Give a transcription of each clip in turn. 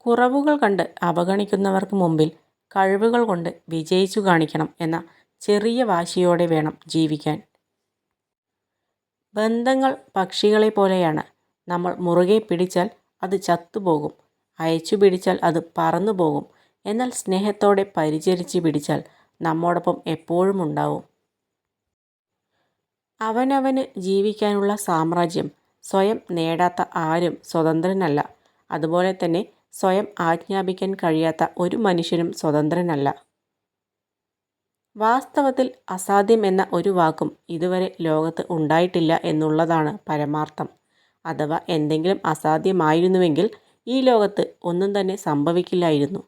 കുറവുകൾ കണ്ട് അവഗണിക്കുന്നവർക്ക് മുമ്പിൽ കഴിവുകൾ കൊണ്ട് വിജയിച്ചു കാണിക്കണം എന്ന ചെറിയ വാശിയോടെ വേണം ജീവിക്കാൻ. ബന്ധങ്ങൾ പക്ഷികളെ പോലെയാണ്. നമ്മൾ മുറുകെ പിടിച്ചാൽ അത് ചത്തുപോകും, അയച്ചു പിടിച്ചാൽ അത് പറന്നു പോകും. എന്നാൽ സ്നേഹത്തോടെ പരിചരിച്ച് പിടിച്ചാൽ നമ്മോടൊപ്പം എപ്പോഴും ഉണ്ടാവും. അവനവന് ജീവിക്കാനുള്ള സാമ്രാജ്യം സ്വയം നേടാത്ത ആരും സ്വതന്ത്രനല്ല. അതുപോലെ തന്നെ സ്വയം ആജ്ഞാപിക്കാൻ കഴിയാത്ത ഒരു മനുഷ്യനും സ്വതന്ത്രനല്ല. വാസ്തവത്തിൽ അസാധ്യം എന്ന ഒരു വാക്കും ഇതുവരെ ലോകത്ത് ഉണ്ടായിട്ടില്ല എന്നുള്ളതാണ് പരമാർത്ഥം. അഥവാ എന്തെങ്കിലും അസാധ്യമായിരുന്നുവെങ്കിൽ ഈ ലോകത്ത് ഒന്നും തന്നെ സംഭവിക്കില്ലായിരുന്നു.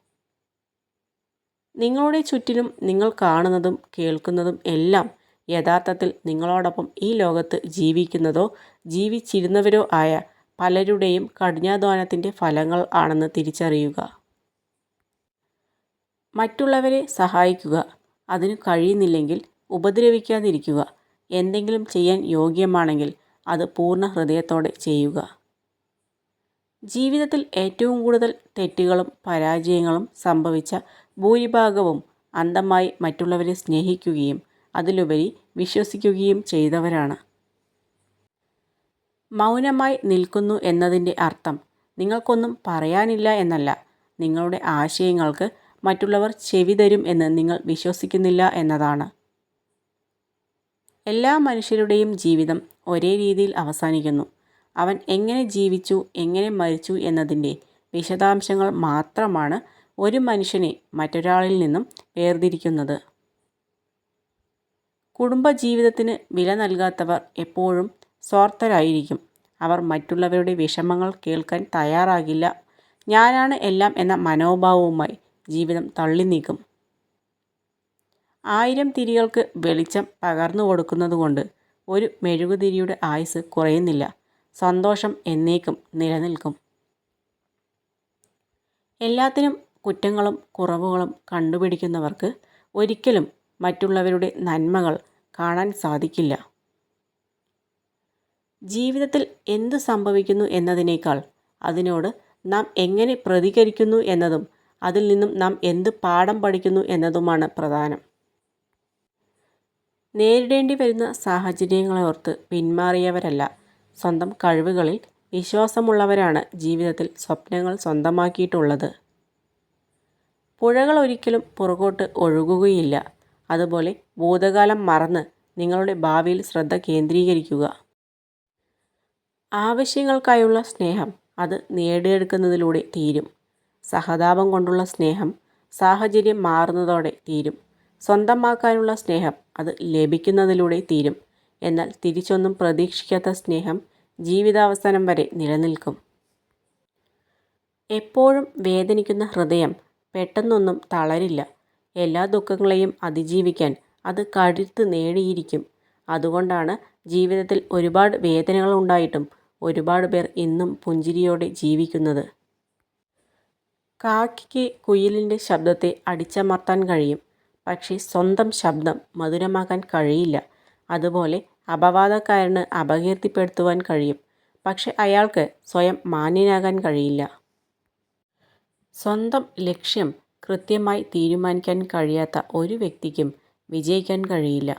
നിങ്ങളുടെ ചുറ്റിലും നിങ്ങൾ കാണുന്നതും കേൾക്കുന്നതും എല്ലാം യഥാർത്ഥത്തിൽ നിങ്ങളോടൊപ്പം ഈ ലോകത്ത് ജീവിക്കുന്നതോ ജീവിച്ചിരുന്നവരോ ആയ പലരുടെയും കഠിനാധ്വാനത്തിൻ്റെ ഫലങ്ങൾ ആണെന്ന് തിരിച്ചറിയുക. മറ്റുള്ളവരെ സഹായിക്കുക. അതിനു കഴിയുന്നില്ലെങ്കിൽ ഉപദ്രവിക്കാതിരിക്കുക. എന്തെങ്കിലും ചെയ്യാൻ യോഗ്യമാണെങ്കിൽ അത് പൂർണ്ണ ഹൃദയത്തോടെ ചെയ്യുക. ജീവിതത്തിൽ ഏറ്റവും കൂടുതൽ തെറ്റുകളും പരാജയങ്ങളും സംഭവിച്ച ഭൂരിഭാഗവും അന്ധമായി മറ്റുള്ളവരെ സ്നേഹിക്കുകയും അതിലുപരി വിശ്വസിക്കുകയും ചെയ്തവരാണ്. മൗനമായി നിൽക്കുന്നു എന്നതിൻ്റെ അർത്ഥം നിങ്ങൾക്കൊന്നും പറയാനില്ല എന്നല്ല. നിങ്ങളുടെ ആശയങ്ങൾക്ക് മറ്റുള്ളവർ ചെവി തരും എന്ന് നിങ്ങൾ വിശ്വസിക്കുന്നില്ല എന്നതാണ്. എല്ലാ മനുഷ്യരുടെയും ജീവിതം ഒരേ രീതിയിൽ അവസാനിക്കുന്നു. അവൻ എങ്ങനെ ജീവിച്ചു, എങ്ങനെ മരിച്ചു എന്നതിൻ്റെ വിശദാംശങ്ങൾ മാത്രമാണ് ഒരു മനുഷ്യനെ മറ്റൊരാളിൽ നിന്നും വേർതിരിക്കുന്നത്. കുടുംബജീവിതത്തിന് വില നൽകാത്തവർ എപ്പോഴും സ്വാർത്ഥരായിരിക്കും. അവർ മറ്റുള്ളവരുടെ വിഷമങ്ങൾ കേൾക്കാൻ തയ്യാറാകില്ല. ഞാനാണ് എല്ലാം എന്ന മനോഭാവവുമായി ജീവിതം തള്ളി നീക്കും. 1000 തിരികൾക്ക് വെളിച്ചം പകർന്നു കൊടുക്കുന്നതുകൊണ്ട് ഒരു മെഴുകുതിരിയുടെ ആയുസ് കുറയുന്നില്ല. സന്തോഷം എന്നേക്കും നിലനിൽക്കും. എല്ലാത്തിനും കുറ്റങ്ങളും കുറവുകളും കണ്ടുപിടിക്കുന്നവർക്ക് ഒരിക്കലും മറ്റുള്ളവരുടെ നന്മകൾ കാണാൻ സാധിക്കില്ല. ജീവിതത്തിൽ എന്തു സംഭവിക്കുന്നു എന്നതിനേക്കാൾ അതിനോട് നാം എങ്ങനെ പ്രതികരിക്കുന്നു എന്നതും അതിൽ നിന്നും നാം എന്ത് പാഠം പഠിക്കുന്നു എന്നതുമാണ് പ്രധാനം. നേരിടേണ്ടി വരുന്ന സാഹചര്യങ്ങളോർത്ത് പിന്മാറിയവരല്ല, സ്വന്തം കഴിവുകളിൽ വിശ്വാസമുള്ളവരാണ് ജീവിതത്തിൽ സ്വപ്നങ്ങൾ സ്വന്തമാക്കിയിട്ടുള്ളത്. പുഴകൾ ഒരിക്കലും പുറകോട്ട് ഒഴുകുകയില്ല. അതുപോലെ ഭൂതകാലം മറന്ന് നിങ്ങളുടെ ഭാവിയിൽ ശ്രദ്ധ കേന്ദ്രീകരിക്കുക. ആവശ്യങ്ങൾക്കായുള്ള സ്നേഹം അത് നേടിയെടുക്കുന്നതിലൂടെ തീരും. സഹതാപം കൊണ്ടുള്ള സ്നേഹം സാഹചര്യം മാറുന്നതോടെ തീരും. സ്വന്തമാക്കാനുള്ള സ്നേഹം അത് ലഭിക്കുന്നതിലൂടെ തീരും. എന്നാൽ തിരിച്ചൊന്നും പ്രതീക്ഷിക്കാത്ത സ്നേഹം ജീവിതാവസാനം വരെ നിലനിൽക്കും. എപ്പോഴും വേദനിക്കുന്ന ഹൃദയം പെട്ടെന്നൊന്നും തളരില്ല. എല്ലാ ദുഃഖങ്ങളെയും അതിജീവിക്കാൻ അത് കരുത്ത് നേടിയിരിക്കും. അതുകൊണ്ടാണ് ജീവിതത്തിൽ ഒരുപാട് വേദനകൾ ഉണ്ടായിട്ടും ഒരുപാട് പേർ ഇന്നും പുഞ്ചിരിയോടെ ജീവിക്കുന്നത്. കാക്കയ്ക്ക് കുയിലിൻ്റെ ശബ്ദത്തെ അടിച്ചമർത്താൻ കഴിയും, പക്ഷേ സ്വന്തം ശബ്ദം മധുരമാക്കാൻ കഴിയില്ല. അതുപോലെ അപവാദക്കാരന് അപകീർത്തിപ്പെടുത്തുവാൻ കഴിയും, പക്ഷെ അയാൾക്ക് സ്വയം മാന്യനാകാൻ കഴിയില്ല. സ്വന്തം ലക്ഷ്യം കൃത്യമായി തീരുമാനിക്കാൻ കഴിയാത്ത ഒരു വ്യക്തിക്കും വിജയിക്കാൻ കഴിയില്ല.